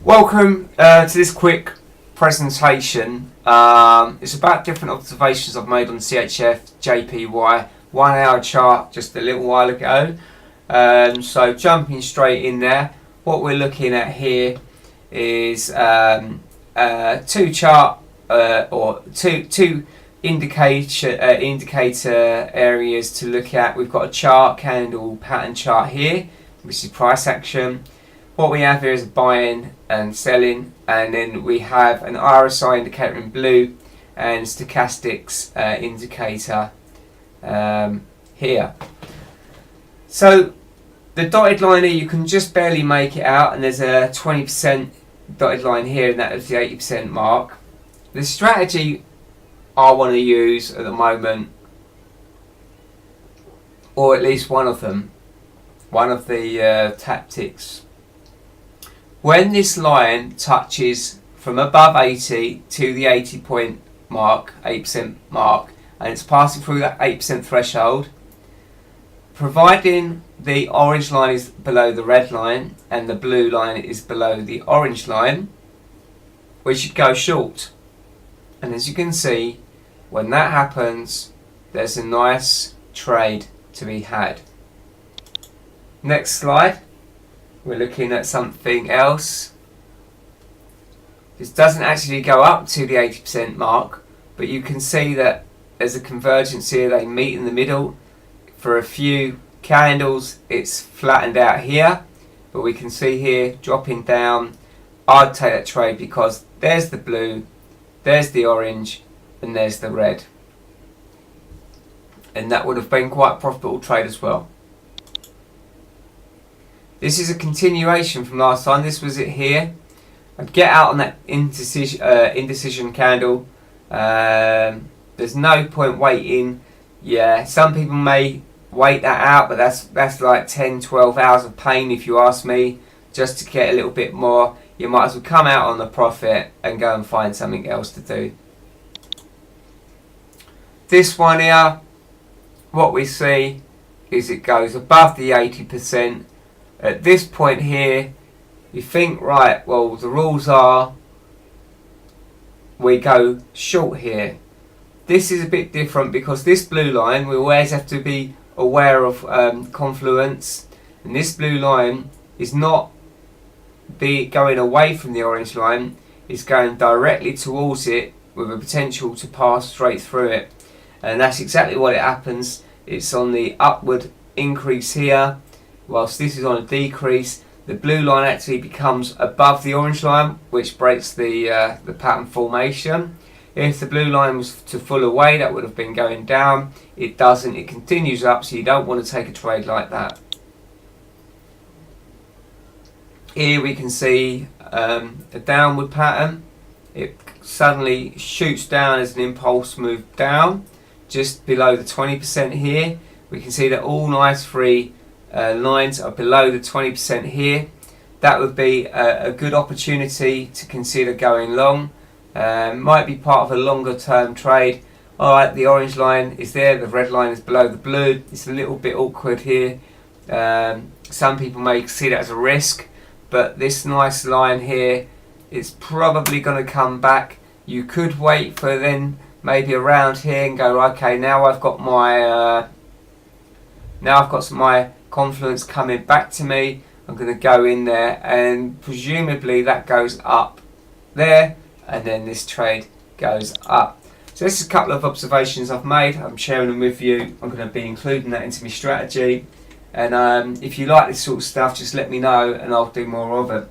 Welcome to this quick presentation. It's about different observations I've made on CHF JPY 1 hour chart just a little while ago. So jumping straight in there, what we're looking at here is two indicator areas to look at. We've got a chart, candle pattern chart here, which is price action. What we have here is buying and selling, and then we have an RSI indicator in blue and stochastics indicator here. So the dotted line here, you can just barely make it out, and there's a 20% dotted line here, and that is the 80% mark. The strategy I want to use at the moment, or at least one of them, one of the tactics, when this line touches from above 80 to the 80 point mark, 8% mark, and it's passing through that 8% threshold, providing the orange line is below the red line and the blue line is below the orange line, we should go short. And as you can see, when that happens, there's a nice trade to be had. Next slide. We're looking at something else. This doesn't actually go up to the 80% mark, but you can see that there's a convergence here. They meet in the middle. For a few candles, it's flattened out here, but we can see here dropping down. I'd take that trade because there's the blue, there's the orange, and there's the red. And that would have been quite a profitable trade as well. This is a continuation from last time. This was it here. I'd get out on that indecision candle. There's no point waiting. Yeah, some people may wait that out, but that's like 10-12 hours of pain if you ask me, just to get a little bit more. You might as well come out on the profit and go and find something else to do. This one here, what we see is it goes above the 80%. At this point here, you think, right, well, the rules are we go short here. This is a bit different because this blue line, we always have to be aware of Confluence, and this blue line is not going away from the orange line, it's going directly towards it with a potential to pass straight through it. And that's exactly what it happens. It's on the upward increase here, whilst this is on a decrease. The blue line actually becomes above the orange line, which breaks the pattern formation. If the blue line was to fall away, that would have been going down. It doesn't, it continues up, so you don't want to take a trade like that. Here we can see a downward pattern. It suddenly shoots down as an impulse move down, just below the 20% here. We can see that all nice free lines are below the 20% here. That would be a good opportunity to consider going long. Might be part of a longer term trade. Alright, the orange line is there, the red line is below the blue. It's a little bit awkward here. Some people may see that as a risk, but this nice line here is probably going to come back. You could wait for then maybe around here and go, okay, now I've got my my Confluence coming back to me. I'm going to go in there, and presumably that goes up there, and then this trade goes up. So this is a couple of observations I've made. I'm sharing them with you. I'm going to be including that into my strategy, and if you like this sort of stuff, just let me know and I'll do more of it.